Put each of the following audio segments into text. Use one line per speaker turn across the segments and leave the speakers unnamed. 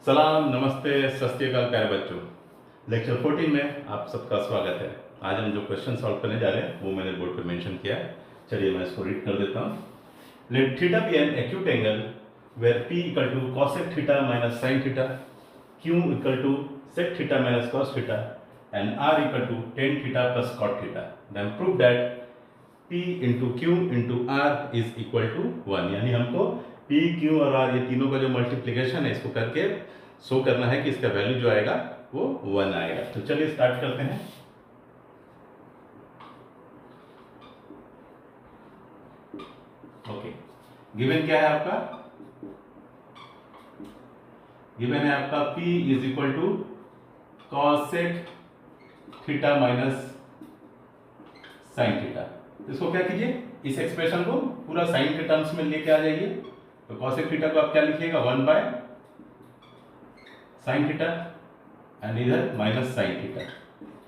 सलाम, नमस्ते, सत श्री अकाल प्यारे बच्चों। लेक्चर 14 में आप सबका स्वागत है। आज हम जो क्वेश्चन सॉल्व करने जा रहे हैं वो मैंने बोर्ड पे मेंशन किया है। चलिए मैं इसको रीड कर देता हूँ। Let theta be an acute angle where p equal to cosec theta minus sine theta, q equal to sec theta minus cos theta and r equal to tan theta plus cot theta. Then prove that P into Q into r is equal to 1। यानी हमको P, Q और R ये तीनों का जो multiplication है इसको करके शो करना है कि इसका वैल्यू जो आएगा वो 1 आएगा। तो चलिए स्टार्ट करते हैं। ओके, गिवन क्या है आपका? गिवन है आपका P is equal to cosec theta minus sine theta. इसको क्या कीजिए, इस एक्सप्रेशन को पूरा साइन के टर्म्स में लेके आ जाइए। तो कॉसेक थीटा को आप क्या लिखिएगा, 1 बाय साइन थीटा एंड इधर माइनस साइन थीटा।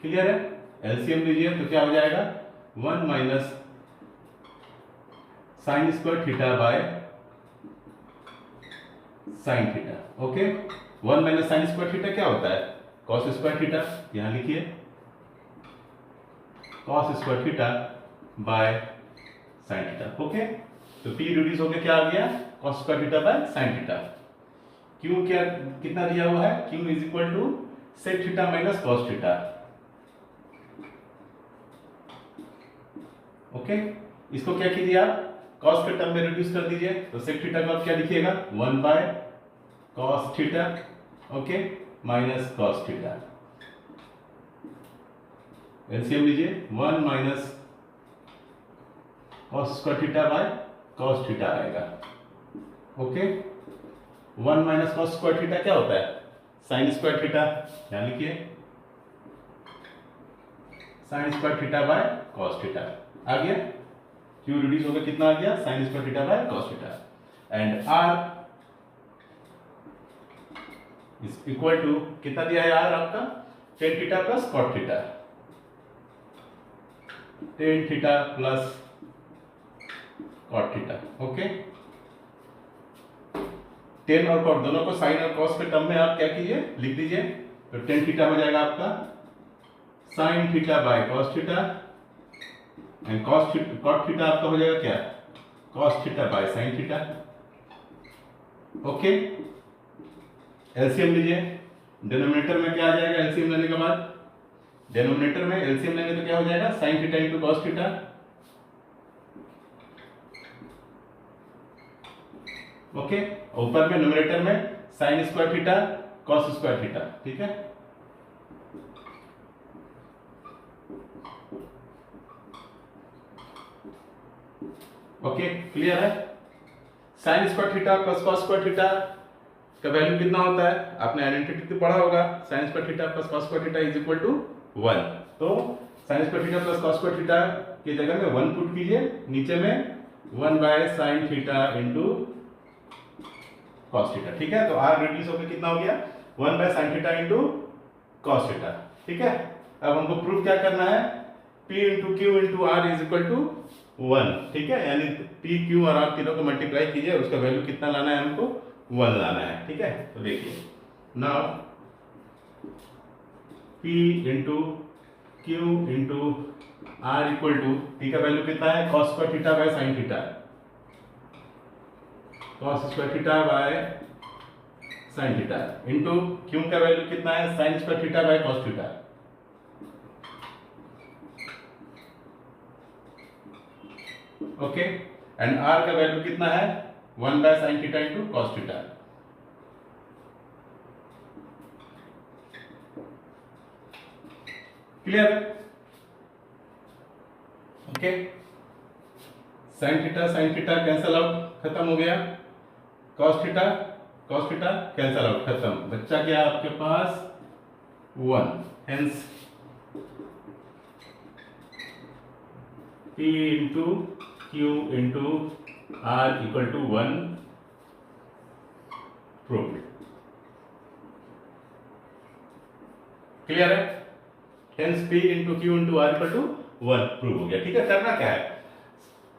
क्लियर है? एलसीएम लीजिए तो क्या हो जाएगा, 1 minus sign square theta by sine theta. Okay, 1 minus sign square theta क्या होता है, कॉस स्क्वायर थीटा। यहां लिखिए cos square theta by sine theta. Okay, तो P रिड्यूस होकर क्या आ गया, cos square theta by sine theta. Q क्या कितना दिया हुआ है, Q is equal to sec theta minus cos theta. Okay, इसको क्या कीजिए आप, कॉस के टर्म में रिड्यूस कर दीजिए। तो सेक थीटा को आप क्या लिखिएगा, 1 by cos theta, okay, minus cos theta. LCM लीजिए, 1 minus cos square theta by cos theta आएगा। Okay, 1 minus cos square theta क्या होता है, साइन स्क्वायर थीटा। यहां लिखिए sine square theta by cos theta आ गया। क्यू रिड्यूस होकर कितना आ गया, sine square theta by cos theta and R is equal to कितना दिया है आर आपका, tan theta plus cot theta, tan theta plus cot theta. Okay, tan और कॉट दोनों को साइन और कॉस के टर्म में आप क्या कीजिए, लिख दीजिए। तो टेन थीटा हो जाएगा आपका sine theta by cos theta and cot theta आपका हो जाएगा क्या, cos theta by sine theta. Okay, LCM लीजिए, डिनोमिनेटर में क्या आ जाएगा एलसीएम लेने के बाद, डिनोमिनेटर में एलसीएम लेंगे तो क्या हो जाएगा, sine theta into cos theta. Okay, ऊपर में न्यूमरेटर में sine square theta cos square theta. ठीक है, ओके, क्लियर है। Sine square theta plus cos square theta का वैल्यू कितना होता है, आपने आइडेंटिटी तो पढ़ा होगा, sine square theta plus cos square theta is equal to 1। तो sine square theta plus cos square theta की जगह में 1 पुट कीजिए, नीचे में 1 by sine theta into cos theta. ठीक है, तो आर रिड्यूस होकर कितना हो गया, 1 by sine theta into cos theta. ठीक है, अब हमको प्रूफ क्या करना है, P into Q into r is equal to 1। ठीक है, यानी P, Q और R तीनों को मल्टीप्लाई कीजिए, उसका वैल्यू कितना लाना है हमको, 1 लाना है। ठीक है, तो देखिए now P into Q into R equal to, P का वैल्यू कितना है, cos square theta by sine theta, cos square theta by sine theta into Q का वैल्यू कितना है, sine square theta by cos theta. Okay, and R का value कितना है, 1 by sine theta into cos theta. Clear है? Okay, sine theta cancel out, खत्म हो गया, कॉस थीटा कैंसल आउट, खत्म। बच्चा क्या आपके पास 1, hence P into Q into R equal to 1 proved. Clear है? Hence P into Q into R equal to 1 prove हो गया। ठीक है, करना क्या है,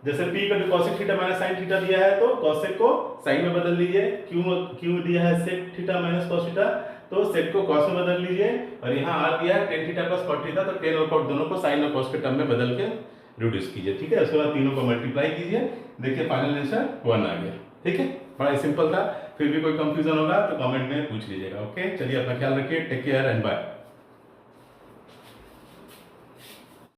जैसे p का cosec theta minus sin theta दिया है तो cosec को sin में बदल लीजिए, q दिया है sec theta minus cos theta तो sec को cos में बदल लीजिए, और यहाँ r दिया है tan theta plus cot theta तो tan और cot दोनों को sin और cos के टर्म में बदल के रिड्यूस कीजिए। ठीक है, उसके बाद तीनों को मल्टीप्लाई कीजिए, देखिए फाइनल आंसर 1 आ गया। ठीक है, बड़ा सिंपल था। फिर भी कोई कंफ्यूजन होगा तो कमेंट में पूछ लीजिएगा। ओके, चलिए अपना ख्याल रखिए, टेक केयर एंड बाय।